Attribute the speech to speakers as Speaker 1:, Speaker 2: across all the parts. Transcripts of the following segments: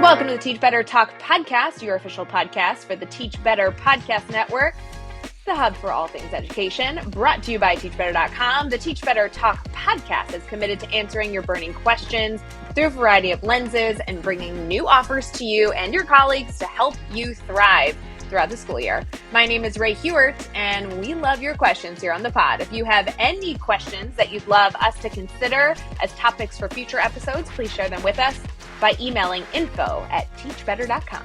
Speaker 1: Welcome to the Teach Better Talk podcast, your official podcast for the Teach Better Podcast Network, the hub for all things education, brought to you by teachbetter.com. The Teach Better Talk podcast is committed to answering your burning questions through a variety of lenses and bringing new offers to you and your colleagues to help you thrive throughout the school year. My name is Ray Hewart, and we love your questions here on the pod. If you have any questions that you'd love us to consider as topics for future episodes, please share them with us by emailing info@teachbetter.com.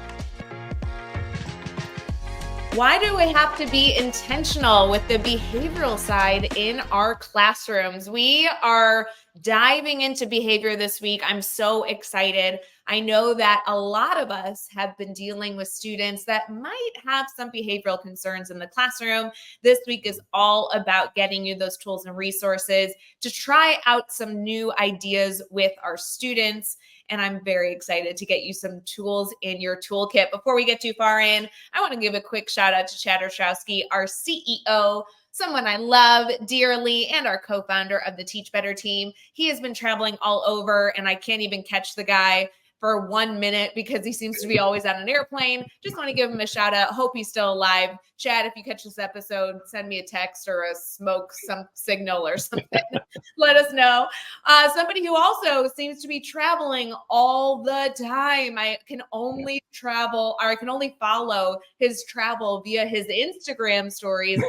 Speaker 1: Why do we have to be intentional with the behavioral side in our classrooms? We are diving into behavior this week. I'm so excited. I know that a lot of us have been dealing with students that might have some behavioral concerns in the classroom. This week is all about getting you those tools and resources to try out some new ideas with our students. And I'm very excited to get you some tools in your toolkit. Before we get too far in, I want to give a quick shout out to Chad Ostrowski, our CEO, someone I love dearly, and our co-founder of the Teach Better team. He has been traveling all over, and I can't even catch the guy for 1 minute because he seems to be always on an airplane. Just want to give him a shout out. Hope he's still alive. Chad, if you catch this episode, send me a text or a smoke some signal or something. Let us know. Somebody who also seems to be traveling all the time. I can only follow his travel via his Instagram stories.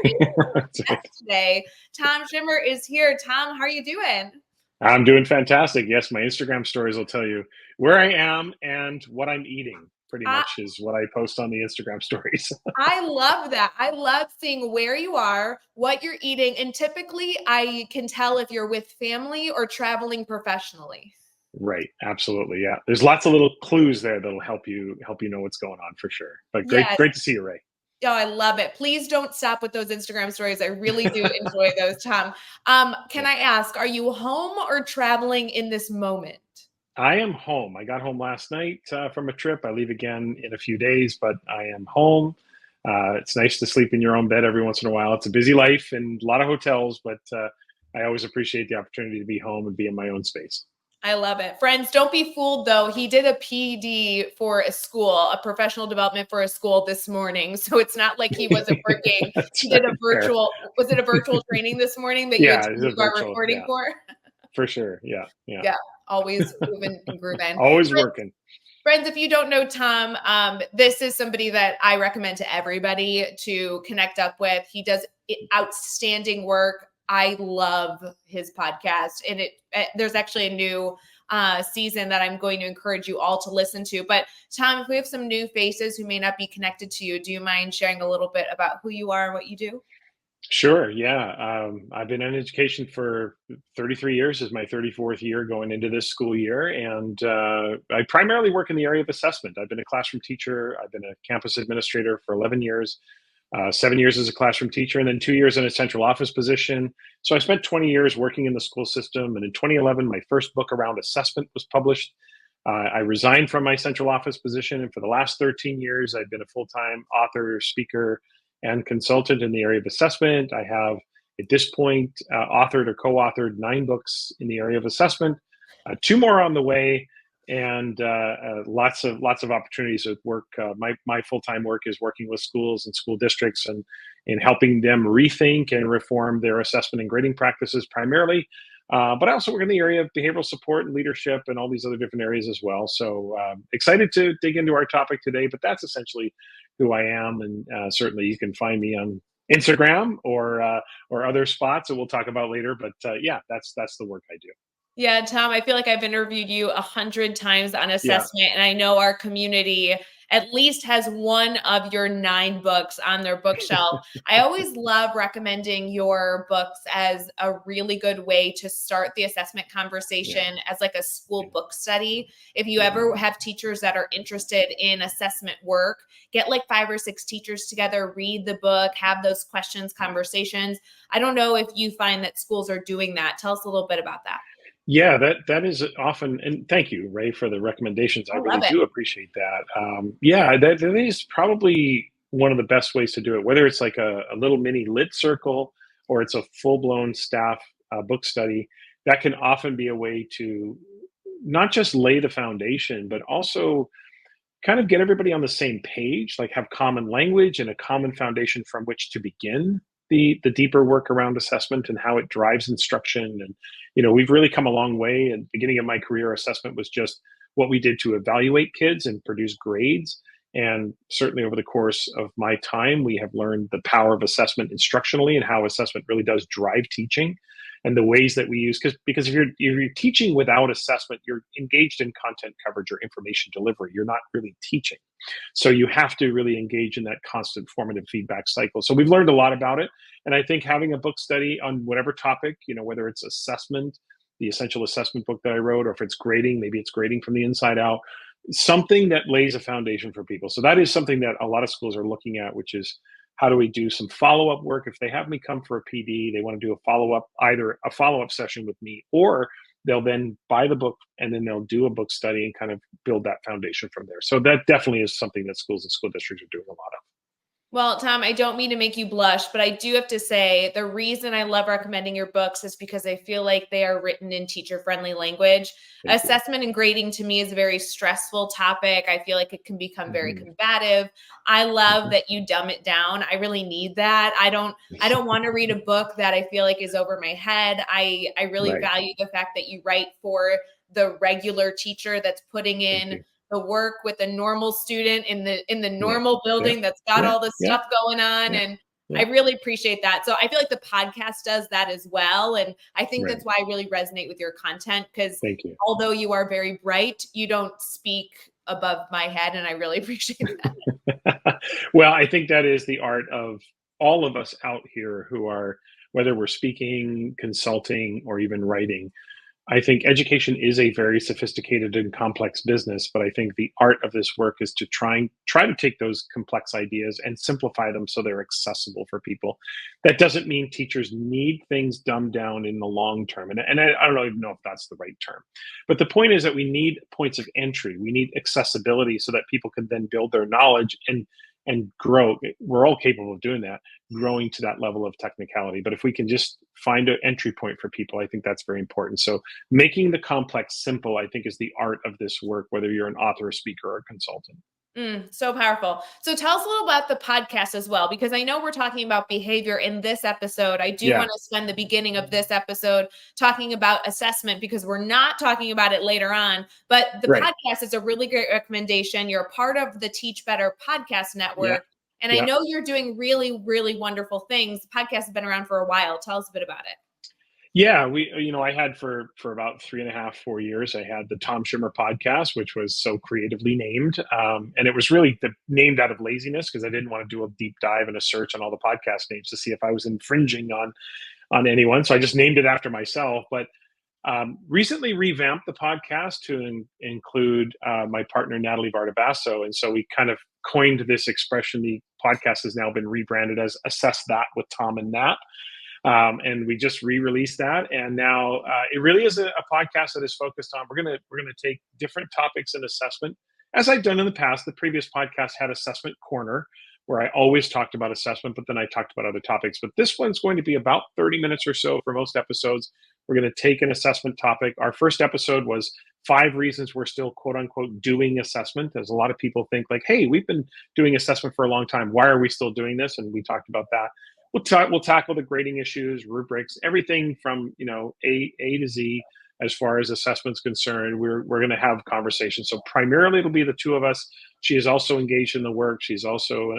Speaker 1: Today, Tom Schimmer is here. Tom, how are you doing?
Speaker 2: I'm doing fantastic. Yes, my Instagram stories will tell you where I am and what I'm eating. Pretty much is what I post on the Instagram stories.
Speaker 1: I love that. I love seeing where you are, what you're eating, and typically I can tell if you're with family or traveling professionally.
Speaker 2: Right. Absolutely. Yeah. There's lots of little clues there that'll help you know what's going on for sure. But great to see you, Ray.
Speaker 1: Oh, I love it. Please don't stop with those Instagram stories. I really do enjoy those, Tom. Can I ask, are you home or traveling in this moment?
Speaker 2: I am home. I got home last night from a trip. I leave again in a few days, but I am home. It's nice to sleep in your own bed every once in a while. It's a busy life and a lot of hotels, but I always appreciate the opportunity to be home and be in my own space.
Speaker 1: I love it. Friends, don't be fooled though. He did a PD for a school, a professional development for a school this morning. So it's not like he wasn't working. He did a virtual, was it a virtual training this morning that you are recording for?
Speaker 2: For sure. Yeah.
Speaker 1: Always moving and grooving.
Speaker 2: Always working.
Speaker 1: Friends, if you don't know Tom, this is somebody that I recommend to everybody to connect up with. He does outstanding work. I love his podcast, and there's actually a new season that I'm going to encourage you all to listen to. But Tom, if we have some new faces who may not be connected to you, do you mind sharing a little bit about who you are and what you do?
Speaker 2: Sure. Yeah. I've been in education for 33 years. This is my 34th year going into this school year. And I primarily work in the area of assessment. I've been a classroom teacher. I've been a campus administrator for 11 years, 7 years as a classroom teacher, and then 2 years in a central office position. So I spent 20 years working in the school system. And in 2011, my first book around assessment was published. I resigned from my central office position. And for the last 13 years, I've been a full-time author, speaker, and consultant in the area of assessment. I have, at this point, authored or co-authored 9 books in the area of assessment, 2 more on the way, and lots of opportunities at work. My full-time work is working with schools and school districts and helping them rethink and reform their assessment and grading practices primarily. But I also work in the area of behavioral support and leadership and all these other different areas as well. So excited to dig into our topic today, but that's essentially who I am. And certainly you can find me on Instagram or other spots that we'll talk about later. But that's the work I do.
Speaker 1: Yeah, Tom, I feel like I've interviewed you 100 times on assessment, and I know our community at least has one of your 9 books on their bookshelf. I always love recommending your books as a really good way to start the assessment conversation as like a school book study. If you ever have teachers that are interested in assessment work, get like 5 or 6 teachers together, read the book, have those questions, conversations. I don't know if you find that schools are doing that. Tell us a little bit about that.
Speaker 2: Yeah, that is often, and thank you, Ray, for the recommendations. I really do appreciate that. That is probably one of the best ways to do it, whether it's like a little mini lit circle or it's a full-blown staff book study. That can often be a way to not just lay the foundation, but also kind of get everybody on the same page, like have common language and a common foundation from which to begin the deeper work around assessment and how it drives instruction. And we've really come a long way. At the beginning of my career, assessment was just what we did to evaluate kids and produce grades. And certainly over the course of my time, we have learned the power of assessment instructionally and how assessment really does drive teaching and the ways that we use. Because if you're teaching without assessment, you're engaged in content coverage or information delivery. You're not really teaching. So you have to really engage in that constant formative feedback cycle. So we've learned a lot about it. And I think having a book study on whatever topic, whether it's assessment, the essential assessment book that I wrote, or if it's grading, maybe it's grading from the inside out, something that lays a foundation for people. So that is something that a lot of schools are looking at, which is how do we do some follow-up work? If they have me come for a PD, they want to do a follow-up, either a follow-up session with me, or they'll then buy the book and then they'll do a book study and kind of build that foundation from there. So that definitely is something that schools and school districts are doing a lot of.
Speaker 1: Well, Tom, I don't mean to make you blush, but I do have to say the reason I love recommending your books is because I feel like they are written in teacher-friendly language.
Speaker 2: Thank you.
Speaker 1: Assessment and grading to me is a very stressful topic. I feel like it can become very
Speaker 2: Mhm.
Speaker 1: combative. I love
Speaker 2: Mhm.
Speaker 1: that you dumb it down. I really need that. I don't want to read a book that I feel like is over my head. I really
Speaker 2: Right.
Speaker 1: value the fact that you write for the regular teacher that's putting
Speaker 2: Thank
Speaker 1: in
Speaker 2: you.
Speaker 1: the work with a normal student in the
Speaker 2: Yeah.
Speaker 1: normal
Speaker 2: Yeah.
Speaker 1: building that's got
Speaker 2: Yeah.
Speaker 1: all this
Speaker 2: Yeah.
Speaker 1: stuff going on.
Speaker 2: Yeah.
Speaker 1: And
Speaker 2: Yeah.
Speaker 1: I really appreciate that. So I feel like the podcast does that as well. And I think
Speaker 2: Right.
Speaker 1: that's why I really resonate with your content, because
Speaker 2: Thank you.
Speaker 1: although you are very bright, you don't speak above my head. And I really appreciate that.
Speaker 2: Well, I think that is the art of all of us out here who are, whether we're speaking, consulting, or even writing. I think education is a very sophisticated and complex business, but I think the art of this work is to try to take those complex ideas and simplify them so they're accessible for people. That doesn't mean teachers need things dumbed down in the long term, and I don't even know if that's the right term. But the point is that we need points of entry. We need accessibility so that people can then build their knowledge and grow. We're all capable of doing that, growing to that level of technicality. But if we can just find an entry point for people, I think that's very important. So making the complex simple, I think, is the art of this work, whether you're an author, a speaker, or a consultant.
Speaker 1: So powerful. So tell us a little about the podcast as well, because I know we're talking about behavior in this episode. I do
Speaker 2: Yeah,
Speaker 1: want to spend the beginning of this episode talking about assessment, because we're not talking about it later on. But the
Speaker 2: right.
Speaker 1: podcast is a really great recommendation. You're a part of the Teach Better podcast
Speaker 2: Yeah,
Speaker 1: network. And I
Speaker 2: yeah.
Speaker 1: know you're doing really, really wonderful things. The podcast has been around for a while. Tell us a bit about it.
Speaker 2: Yeah, I had for about 3.5, 4 years, I had the Tom Schimmer podcast, which was so creatively named, and it was really named out of laziness because I didn't want to do a deep dive and a search on all the podcast names to see if I was infringing on anyone. So I just named it after myself. But recently revamped the podcast to include my partner Natalie Vardabasso, and so we kind of coined this expression. The podcast has now been rebranded as "Assess That with Tom and Nat." And we just re-released that, and now it really is a podcast that is focused on. We're gonna take different topics in assessment, as I've done in the past. The previous podcast had Assessment Corner, where I always talked about assessment, but then I talked about other topics. But this one's going to be about 30 minutes or so for most episodes. We're going to take an assessment topic. Our first episode was 5 reasons we're still quote unquote doing assessment. As a lot of people think like, hey, we've been doing assessment for a long time. Why are we still doing this? And we talked about that. We'll tackle the grading issues, rubrics, everything from A to Z as far as assessment's concerned. We're going to have conversations. So primarily it'll be the two of us. She is also engaged in the work. She's also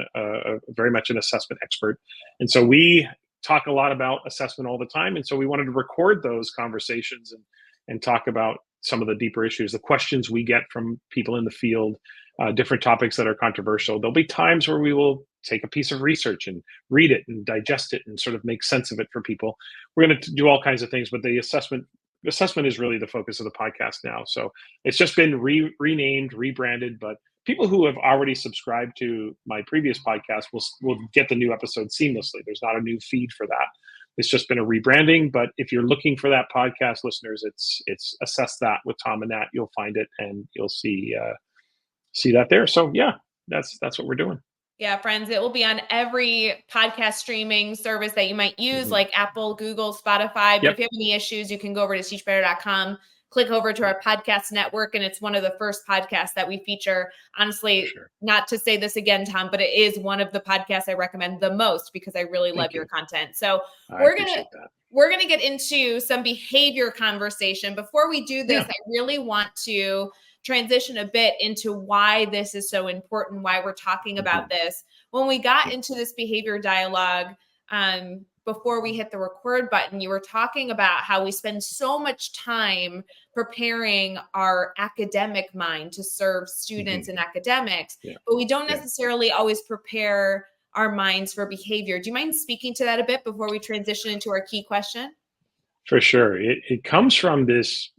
Speaker 2: very much an assessment expert, and so we talk a lot about assessment all the time. And so we wanted to record those conversations and talk about some of the deeper issues, the questions we get from people in the field, different topics that are controversial. There'll be times where we will take a piece of research and read it and digest it and sort of make sense of it for people. We're going to do all kinds of things, but the assessment is really the focus of the podcast now. So it's just been renamed, rebranded, but people who have already subscribed to my previous podcast will get the new episode seamlessly. There's not a new feed for that. It's just been a rebranding. But if you're looking for that podcast, listeners, it's Assess That with Tom and Nat. You'll find it and you'll see that there. So yeah, that's what we're doing.
Speaker 1: Yeah, friends, it will be on every podcast streaming service that you might use,
Speaker 2: Mm-hmm.
Speaker 1: like Apple, Google, Spotify. But
Speaker 2: Yep.
Speaker 1: if you have any issues, you can go over to teachbetter.com, click over to our podcast network. And it's one of the first podcasts that we feature. Honestly,
Speaker 2: Sure.
Speaker 1: not to say this again, Tom, but it is one of the podcasts I recommend the most because I really love
Speaker 2: Thank
Speaker 1: your
Speaker 2: you.
Speaker 1: content. So
Speaker 2: I
Speaker 1: we're gonna
Speaker 2: appreciate that.
Speaker 1: we're gonna get into some behavior conversation. Before we do this,
Speaker 2: Yeah.
Speaker 1: I really want to transition a bit into why this is so important, why we're talking about this. When we got into this behavior dialogue, before we hit the record button, you were talking about how we spend so much time preparing our academic mind to serve students in academics,
Speaker 2: Yeah.
Speaker 1: but we don't
Speaker 2: Yeah.
Speaker 1: necessarily always prepare our minds for behavior. Do you mind speaking to that a bit before we transition into our key question?
Speaker 2: For sure. It comes from this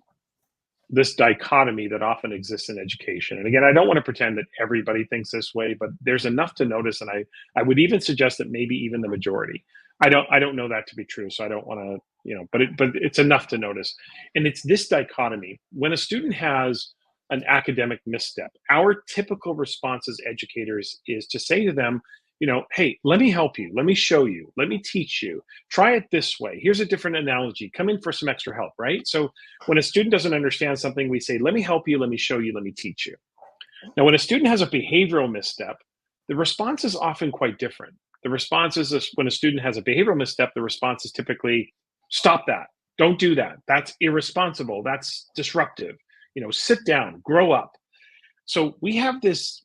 Speaker 2: dichotomy that often exists in education. And again, I don't want to pretend that everybody thinks this way, but there's enough to notice. And I would even suggest that maybe even the majority. I don't know that to be true. So I don't want to, but it's enough to notice. And it's this dichotomy. When a student has an academic misstep, our typical response as educators is to say to them, hey, let me help you. Let me show you. Let me teach you. Try it this way. Here's a different analogy. Come in for some extra help, right? So when a student doesn't understand something, we say, let me help you, let me show you, let me teach you. Now, when a student has a behavioral misstep, the response is often quite different. The response is this: when a student has a behavioral misstep, the response is typically, stop that. Don't do that. That's irresponsible. That's disruptive. Sit down, grow up. So we have this,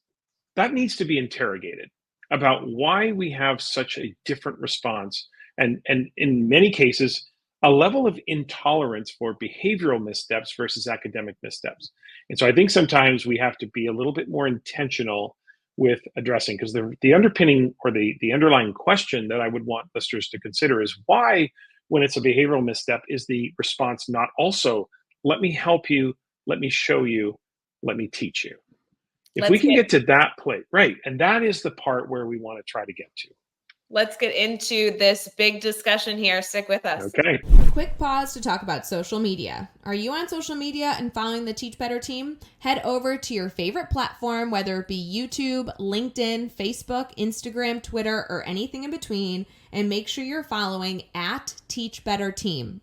Speaker 2: that needs to be interrogated about why we have such a different response, and in many cases a level of intolerance for behavioral missteps versus academic missteps. And so I think sometimes we have to be a little bit more intentional with addressing, because the underpinning, or the underlying question that I would want listeners to consider is why, when it's a behavioral misstep, is the response not also, let me help you, let me show you, let me teach you? If we
Speaker 1: Let's
Speaker 2: can
Speaker 1: get
Speaker 2: get to that place, right, and that is the part where we want to try to get to.
Speaker 1: let's get into this big discussion here. Stick with us.
Speaker 2: Okay.
Speaker 3: Quick pause to talk about social media. Are you on social media and following the Teach Better team? Head over to your favorite platform, whether it be YouTube, LinkedIn, Facebook, Instagram, Twitter, or anything in between, and make sure you're following at Teach Better Team.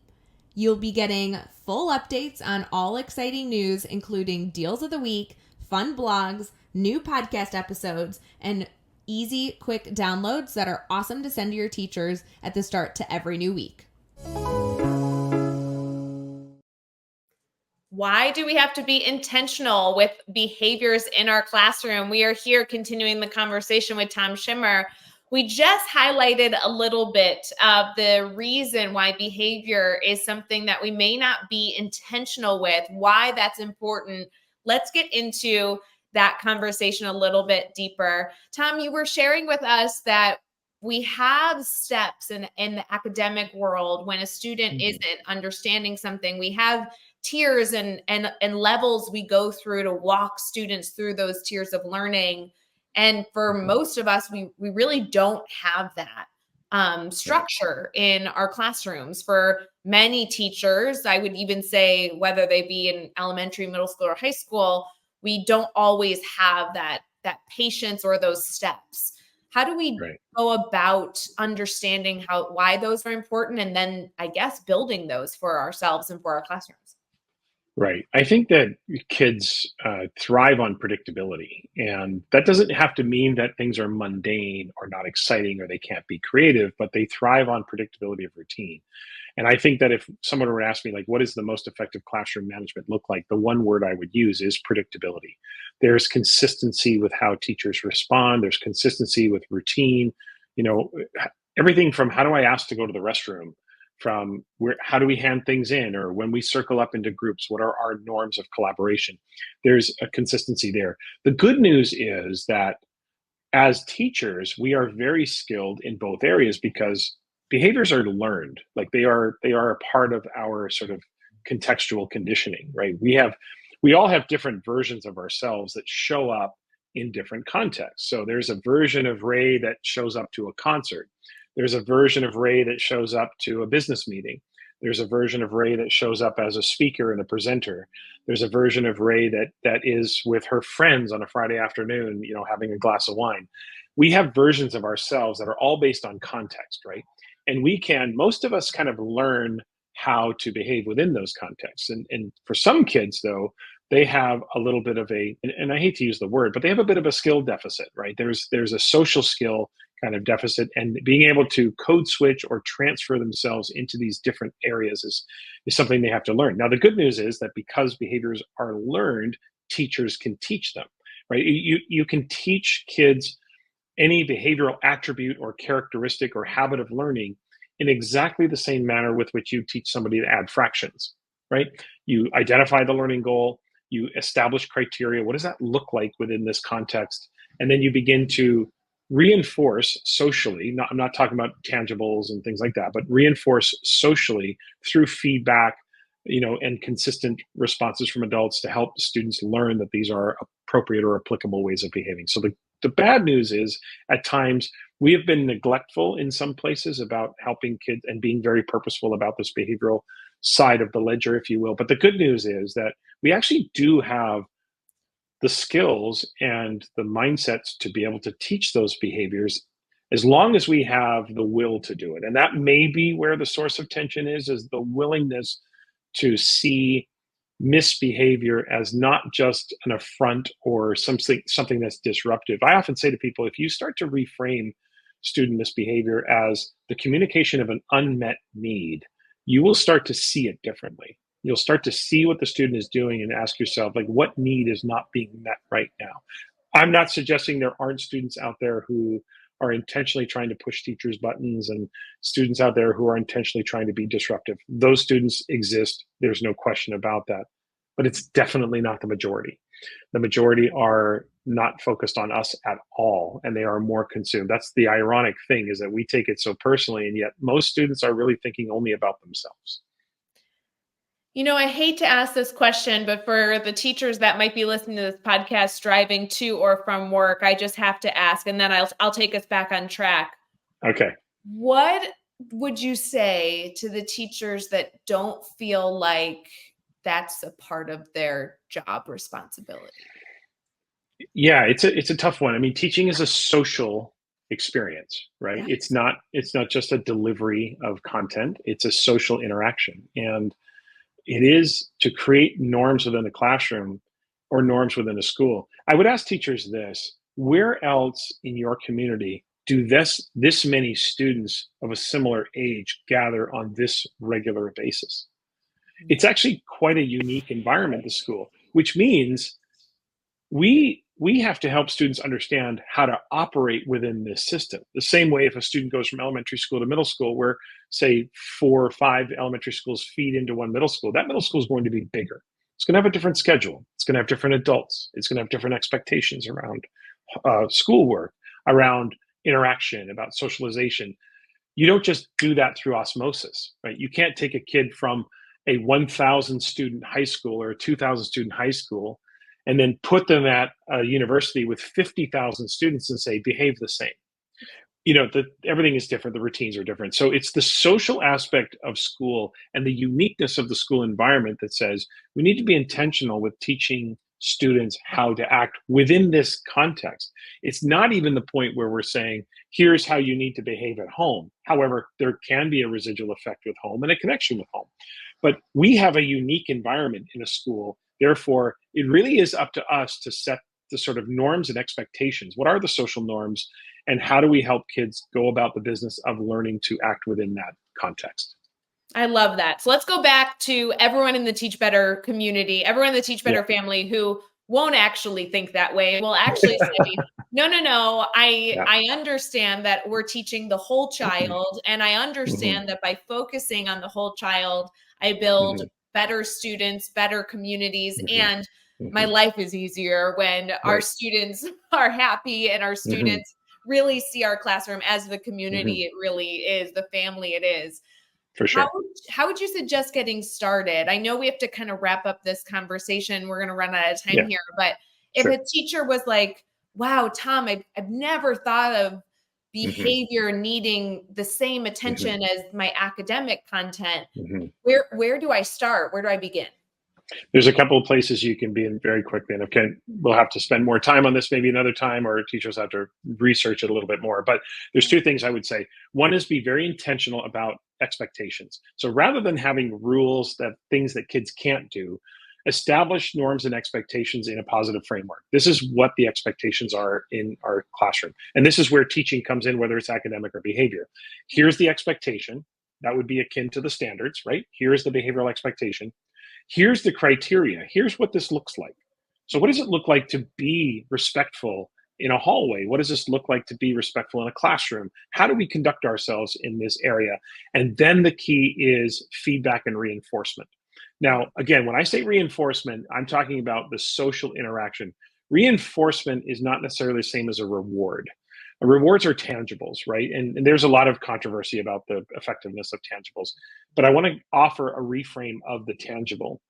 Speaker 3: You'll be getting full updates on all exciting news, including deals of the week, fun blogs, new podcast episodes, and easy, quick downloads that are awesome to send to your teachers at the start to every new week.
Speaker 1: Why do we have to be intentional with behaviors in our classroom? We are here continuing the conversation with Tom Schimmer. We just highlighted a little bit of the reason why behavior is something that we may not be intentional with, why that's important. Let's get into that conversation a little bit deeper. Tom, you were sharing with us that we have steps in the academic world when a student isn't understanding something. We have tiers and levels we go through to walk students through those tiers of learning. And for most of us, we really don't have that structure in our classrooms. For many teachers, I would even say, whether they be in elementary, middle school, or high school, we don't always have that patience or those steps. How do we go about understanding why those are important, and then, I guess, building those for ourselves and for our classrooms?
Speaker 2: Right. I think that kids thrive on predictability. And that doesn't have to mean that things are mundane or not exciting or they can't be creative, but they thrive on predictability of routine. And I think that if someone were to ask me, like, what does the most effective classroom management look like? The one word I would use is predictability. There's consistency with how teachers respond, there's consistency with routine. Everything from, how do I ask to go to the restroom, from how do we hand things in, or when we circle up into groups, what are our norms of collaboration? There's a consistency there. The good news is that as teachers, we are very skilled in both areas, because behaviors are learned. Like, they are a part of our sort of contextual conditioning, right? We all have different versions of ourselves that show up in different contexts. So there's a version of Ray that shows up to a concert. There's a version of Ray that shows up to a business meeting. There's a version of Ray that shows up as a speaker and a presenter. There's a version of Ray that is with her friends on a Friday afternoon, having a glass of wine. We have versions of ourselves that are all based on context, right? And most of us kind of learn how to behave within those contexts. And for some kids, though, they have a little bit of and I hate to use the word, but they have a bit of a skill deficit, right? There's a social skill kind of deficit, and being able to code switch or transfer themselves into these different areas is something they have to learn. Now, the good news is that because behaviors are learned, teachers can teach them, right? You can teach kids any behavioral attribute or characteristic or habit of learning in exactly the same manner with which you teach somebody to add fractions, right? You identify the learning goal, you establish criteria. What does that look like within this context? And then you begin to reinforce socially, I'm not talking about tangibles and things like that, but reinforce socially through feedback, and consistent responses from adults to help students learn that these are appropriate or applicable ways of behaving. So the bad news is, at times, we have been neglectful in some places about helping kids and being very purposeful about this behavioral side of the ledger, if you will. But the good news is that we actually do have the skills and the mindsets to be able to teach those behaviors, as long as we have the will to do it. And that may be where the source of tension is the willingness to see misbehavior as not just an affront or something that's disruptive. I often say to people, if you start to reframe student misbehavior as the communication of an unmet need, you will start to see it differently. You'll start to see what the student is doing and ask yourself, like, what need is not being met right now? I'm not suggesting there aren't students out there who are intentionally trying to push teachers' buttons, and students out there who are intentionally trying to be disruptive. Those students exist. There's no question about that. But it's definitely not the majority. The majority are not focused on us at all, and they are more consumed. That's the ironic thing, is that we take it so personally, and yet most students are really thinking only about themselves.
Speaker 1: I hate to ask this question, but for the teachers that might be listening to this podcast driving to or from work, I just have to ask, and then I'll take us back on track.
Speaker 2: Okay.
Speaker 1: What would you say to the teachers that don't feel like that's a part of their job responsibility?
Speaker 2: Yeah, it's a tough one. I mean, teaching is a social experience, right?
Speaker 1: Yes.
Speaker 2: It's not just a delivery of content. It's a social interaction. And it is to create norms within the classroom or norms within a school. I would ask teachers this: where else in your community do this many students of a similar age gather on this regular basis? It's actually quite a unique environment, the school, which means we have to help students understand how to operate within this system. The same way, if a student goes from elementary school to middle school, where, say, 4 or 5 elementary schools feed into one middle school, that middle school is going to be bigger. It's going to have a different schedule. It's going to have different adults. It's going to have different expectations around schoolwork, around interaction, about socialization. You don't just do that through osmosis, right? You can't take a kid from a 1,000 student high school or a 2,000 student high school and then put them at a university with 50,000 students and say, behave the same. Everything is different. The routines are different. So it's the social aspect of school and the uniqueness of the school environment that says we need to be intentional with teaching students how to act within this context. It's not even the point where we're saying, here's how you need to behave at home. However, there can be a residual effect with home and a connection with home. But we have a unique environment in a school. Therefore, it really is up to us to set the sort of norms and expectations. What are the social norms, and how do we help kids go about the business of learning to act within that context?
Speaker 1: I love that. So let's go back to everyone in the Teach Better community, everyone in the Teach Better family who won't actually think that way. Will actually say, no, I understand that we're teaching the whole child. And I understand that by focusing on the whole child, I build better students, better communities, and my life is easier when our students are happy and our students really see our classroom as the community it really is, the family it is.
Speaker 2: For sure.
Speaker 1: How would you suggest getting started? I know we have to kind of wrap up this conversation. We're going to run out of time here. But if a teacher was like, wow, Tom, I've never thought of behavior needing the same attention as my academic content, where do I start? Where do I begin?
Speaker 2: There's a couple of places you can be in very quickly. And okay, we'll have to spend more time on this maybe another time, or teachers have to research it a little bit more. But there's two things I would say. One is be very intentional about expectations. So rather than having rules, that things that kids can't do, establish norms and expectations in a positive framework. This is what the expectations are in our classroom. And this is where teaching comes in, whether it's academic or behavior. Here's the expectation. That would be akin to the standards, right? Here's the behavioral expectation. Here's the criteria. Here's what this looks like. So what does it look like to be respectful in a hallway? What does this look like to be respectful in a classroom? How do we conduct ourselves in this area? And then the key is feedback and reinforcement. Now, again, when I say reinforcement, I'm talking about the social interaction. Reinforcement is not necessarily the same as a reward. Rewards are tangibles, right? And there's a lot of controversy about the effectiveness of tangibles, but I want to offer a reframe of the tangible.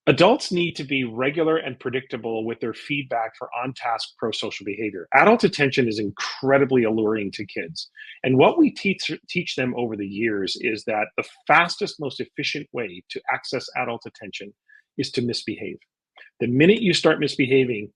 Speaker 2: Adults need to be regular and predictable with their feedback for on-task pro-social behavior. Adult attention is incredibly alluring to kids. And what we teach them over the years is that the fastest, most efficient way to access adult attention is to misbehave. The minute you start misbehaving,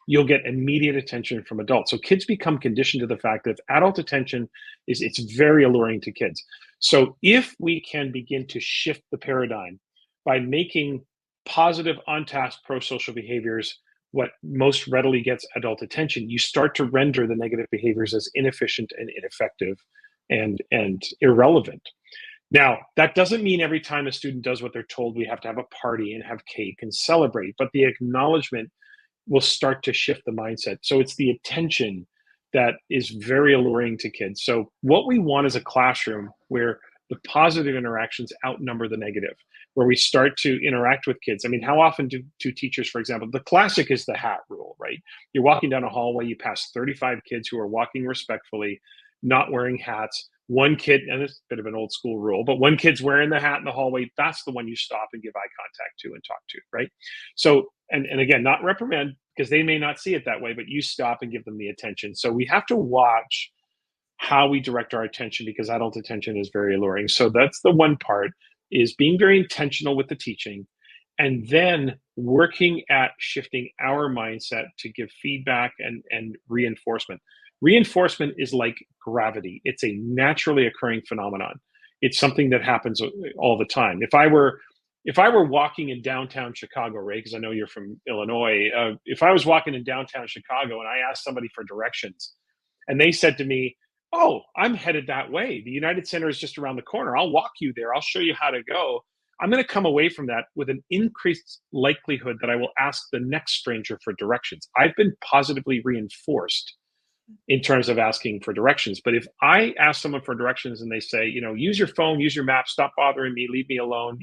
Speaker 2: you'll get immediate attention from adults. So kids become conditioned to the fact that adult attention it's very alluring to kids. So if we can begin to shift the paradigm by making positive on-task pro-social behaviors what most readily gets adult attention, you start to render the negative behaviors as inefficient and ineffective and irrelevant. Now, that doesn't mean every time a student does what they're told, we have to have a party and have cake and celebrate, but the acknowledgement will start to shift the mindset. So it's the attention that is very alluring to kids. So what we want is a classroom where the positive interactions outnumber the negative, where we start to interact with kids. I mean, how often do teachers, for example, the classic is the hat rule, right? You're walking down a hallway, you pass 35 kids who are walking respectfully, not wearing hats. One kid, and it's a bit of an old school rule, but one kid's wearing the hat in the hallway, that's the one you stop and give eye contact to and talk to, right? So, and again, not reprimand, because they may not see it that way, but you stop and give them the attention. So we have to watch how we direct our attention, because adult attention is very alluring. So that's the one part, is being very intentional with the teaching, and then working at shifting our mindset to give feedback and reinforcement. Reinforcement is like gravity. It's a naturally occurring phenomenon. It's something that happens all the time. If I were walking in downtown Chicago, Ray, because I know you're from Illinois, if I was walking in downtown Chicago and I asked somebody for directions and they said to me, "Oh, I'm headed that way. The United Center is just around the corner. I'll walk you there. I'll show you how to go." I'm going to come away from that with an increased likelihood that I will ask the next stranger for directions. I've been positively reinforced in terms of asking for directions. But if I ask someone for directions and they say, use your phone, use your map, stop bothering me, leave me alone,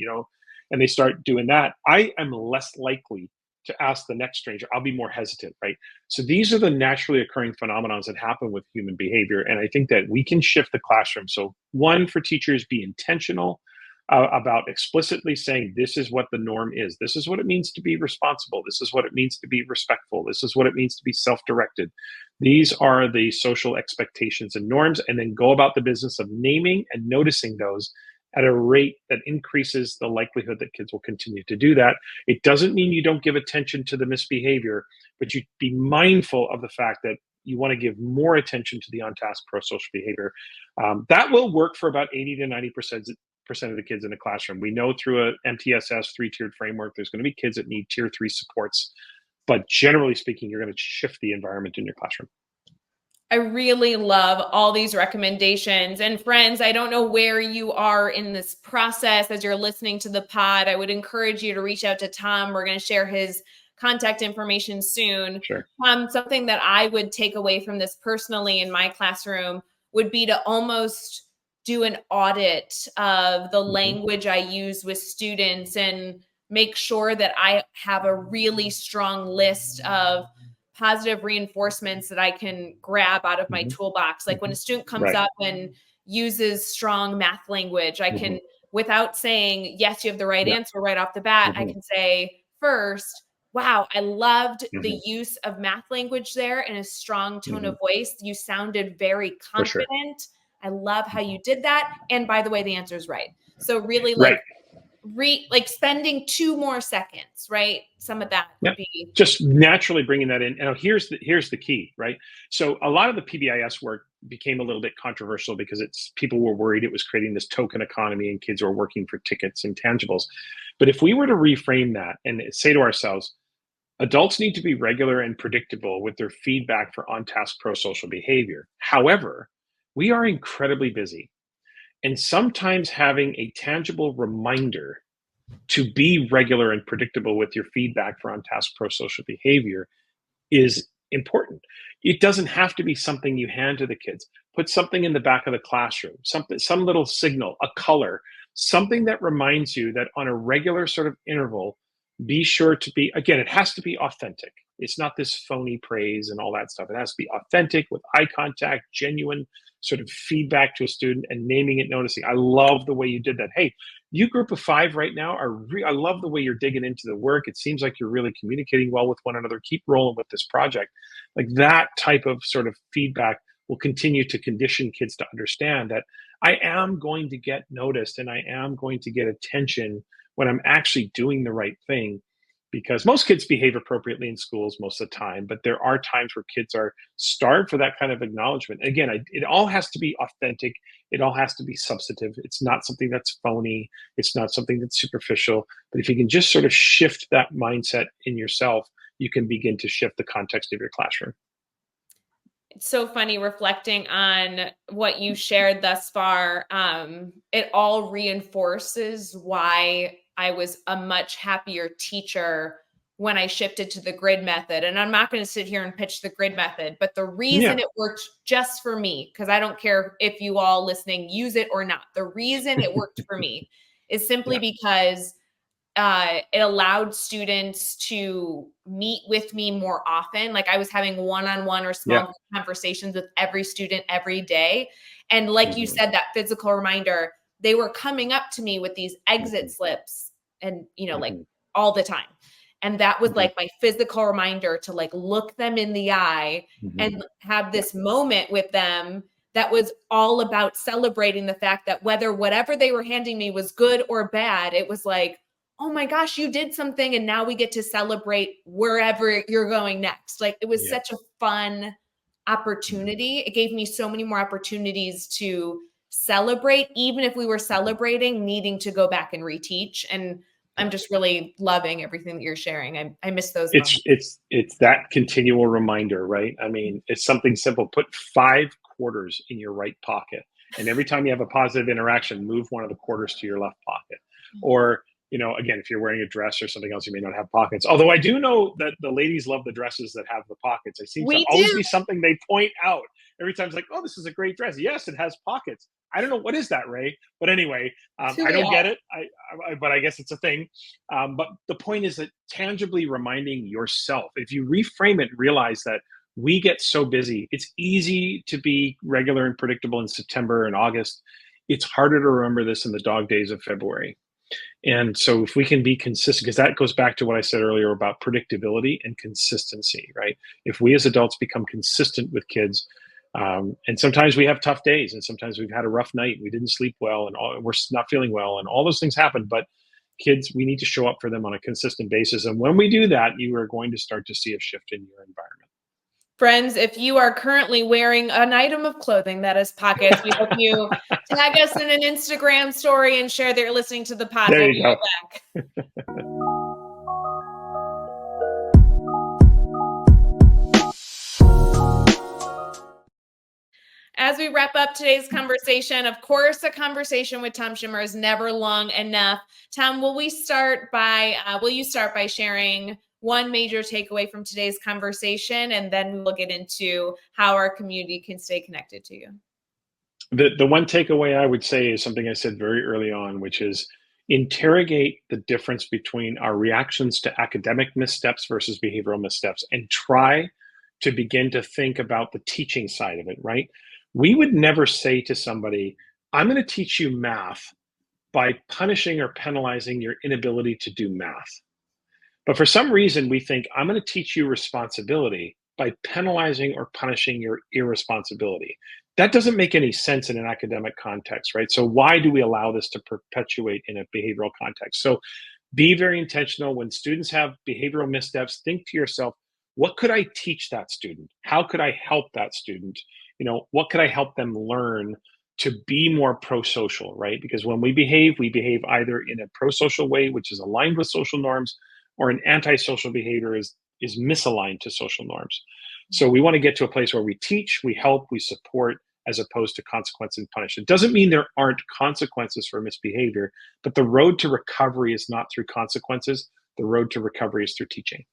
Speaker 2: and they start doing that, I am less likely to ask the next stranger. I'll be more hesitant, right? So these are the naturally occurring phenomena that happen with human behavior. And I think that we can shift the classroom. So one, for teachers, be intentional about explicitly saying, this is what the norm is. This is what it means to be responsible. This is what it means to be respectful. This is what it means to be self-directed. These are the social expectations and norms, and then go about the business of naming and noticing those at a rate that increases the likelihood that kids will continue to do that. It doesn't mean you don't give attention to the misbehavior, but you be mindful of the fact that you want to give more attention to the on-task pro-social behavior. That will work for about 80 to 90% of the kids in the classroom. We know through a MTSS 3-tiered framework, there's going to be kids that need tier 3 supports, but generally speaking, you're going to shift the environment in your classroom.
Speaker 1: I really love all these recommendations. And friends, I don't know where you are in this process as you're listening to the pod. I would encourage you to reach out to Tom. We're going to share his contact information soon.
Speaker 2: Sure.
Speaker 1: Something that I would take away from this personally in my classroom would be to almost do an audit of the language I use with students and make sure that I have a really strong list of positive reinforcements that I can grab out of my toolbox. Like when a student comes up and uses strong math language, I can, without saying, yes, you have the right answer right off the bat, I can say first, wow, I loved the use of math language there in a strong tone of voice. You sounded very confident. I love how you did that. And by the way, the answer is right. So really like spending 2 more seconds, right? Some of that
Speaker 2: Yeah,
Speaker 1: would be
Speaker 2: just naturally bringing that in. And here's the key, right? So a lot of the PBIS work became a little bit controversial because people were worried it was creating this token economy and kids were working for tickets and tangibles. But if we were to reframe that and say to ourselves, adults need to be regular and predictable with their feedback for on-task pro-social behavior. However, we are incredibly busy. And sometimes having a tangible reminder to be regular and predictable with your feedback for on-task pro-social behavior is important. It doesn't have to be something you hand to the kids. Put something in the back of the classroom, some little signal, a color, something that reminds you that on a regular sort of interval, be sure to be, again, it has to be authentic. It's not this phony praise and all that stuff. It has to be authentic with eye contact, genuine sort of feedback to a student and naming it, noticing. I love the way you did that. Hey, you group of 5 right now I love the way you're digging into the work. It seems like you're really communicating well with one another. Keep rolling with this project. Like that type of sort of feedback will continue to condition kids to understand that I am going to get noticed and I am going to get attention when I'm actually doing the right thing. Because most kids behave appropriately in schools most of the time, but there are times where kids are starved for that kind of acknowledgement. Again, it all has to be authentic. It all has to be substantive. It's not something that's phony. It's not something that's superficial. But if you can just sort of shift that mindset in yourself, you can begin to shift the context of your classroom.
Speaker 1: It's so funny reflecting on what you shared thus far. It all reinforces why I was a much happier teacher when I shifted to the grid method. And I'm not going to sit here and pitch the grid method, but the reason
Speaker 2: Yeah.
Speaker 1: it worked just for me, because I don't care if you all listening use it or not, the reason it worked for me is simply because it allowed students to meet with me more often. Like I was having one-on-one or small conversations with every student every day. And like you said, that physical reminder, they were coming up to me with these exit slips and, like all the time. And that was like my physical reminder to like look them in the eye and have this moment with them that was all about celebrating the fact that whatever they were handing me was good or bad, it was like, oh my gosh, you did something. And now we get to celebrate wherever you're going next. Like it was such a fun opportunity. It gave me so many more opportunities to celebrate, even if we were celebrating needing to go back and reteach. And I'm just really loving everything that you're sharing. I miss those moments.
Speaker 2: It's that continual reminder, right? I mean, it's something simple. Put 5 quarters in your right pocket. And every time you have a positive interaction, move one of the quarters to your left pocket. Or again, if you're wearing a dress or something else, you may not have pockets. Although I do know that the ladies love the dresses that have the pockets. It seems to always be something they point out. Every time it's like, oh, this is a great dress. Yes, it has pockets. I don't know, what is that, Ray? But anyway, I don't get it. But I guess it's a thing. But the point is that tangibly reminding yourself, if you reframe it, realize that we get so busy. It's easy to be regular and predictable in September and August. It's harder to remember this in the dog days of February. And so if we can be consistent, because that goes back to what I said earlier about predictability and consistency, right? If we as adults become consistent with kids, and sometimes we have tough days and sometimes we've had a rough night, we didn't sleep well and we're not feeling well and all those things happen, but kids, we need to show up for them on a consistent basis. And when we do that, you are going to start to see a shift in your environment.
Speaker 1: Friends, if you are currently wearing an item of clothing that has pockets, we hope you tag us in an Instagram story and share that you're listening to the pod.
Speaker 2: There
Speaker 1: We'll
Speaker 2: you
Speaker 1: be
Speaker 2: go.
Speaker 1: right back. As we wrap up today's conversation, of course, a conversation with Tom Schimmer is never long enough. Tom, will you start by sharing one major takeaway from today's conversation, and then we will get into how our community can stay connected to you?
Speaker 2: The one takeaway I would say is something I said very early on, which is interrogate the difference between our reactions to academic missteps versus behavioral missteps and try to begin to think about the teaching side of it, right? We would never say to somebody, I'm going to teach you math by punishing or penalizing your inability to do math. But for some reason, we think, I'm going to teach you responsibility by penalizing or punishing your irresponsibility. that doesn't make any sense in an academic context, right? So why do we allow this to perpetuate in a behavioral context? So be very intentional. When students have behavioral missteps, think to yourself, what could I teach that student? How could I help that student? What could I help them learn to be more pro-social, right? Because when we behave either in a pro-social way, which is aligned with social norms, or an antisocial behavior is misaligned to social norms. So we want to get to a place where we teach, we help, we support, as opposed to consequence and punish. It doesn't mean there aren't consequences for misbehavior, but the road to recovery is not through consequences. The road to recovery is through teaching.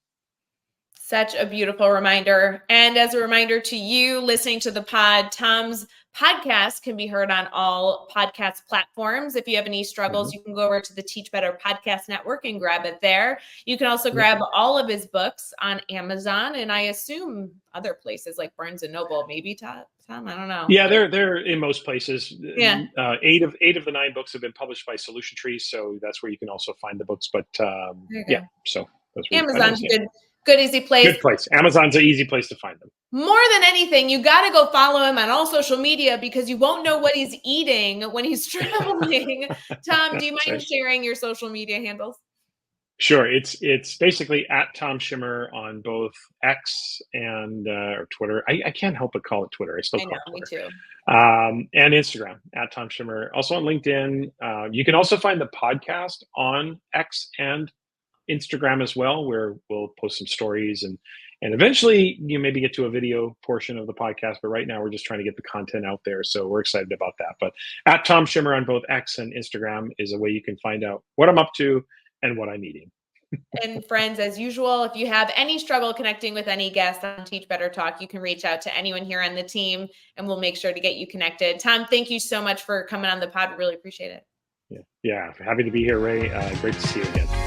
Speaker 1: Such a beautiful reminder. And as a reminder to you listening to the pod, Tom's podcast can be heard on all podcast platforms. If you have any struggles, you can go over to the Teach Better Podcast Network and grab it there. You can also grab all of his books on Amazon, and I assume other places like Barnes and Noble, maybe, Tom, I don't know.
Speaker 2: Yeah, they're in most places.
Speaker 1: Yeah.
Speaker 2: 8 of the 9 books have been published by Solution Trees, so that's where you can also find the books. But yeah, so that's where
Speaker 1: Amazon's good, easy place.
Speaker 2: Good place. Amazon's an easy place to find them.
Speaker 1: More than anything, you got to go follow him on all social media because you won't know what he's eating when he's traveling. Tom, do you mind sharing your social media handles?
Speaker 2: Sure. It's basically at Tom Schimmer on both X and or Twitter. I can't help but call it Twitter. I still call it Twitter. Me too. And Instagram at Tom Schimmer. Also on LinkedIn. You can also find the podcast on X and Instagram as well, where we'll post some stories and eventually you maybe get to a video portion of the podcast. But right now we're just trying to get the content out there. So we're excited about that. But at Tom Schimmer on both X and Instagram is a way you can find out what I'm up to and what I'm eating.
Speaker 1: And friends, as usual, if you have any struggle connecting with any guest on Teach Better Talk, you can reach out to anyone here on the team and we'll make sure to get you connected. Tom, thank you so much for coming on the pod. We really appreciate it.
Speaker 2: Yeah. Happy to be here, Ray. Great to see you again.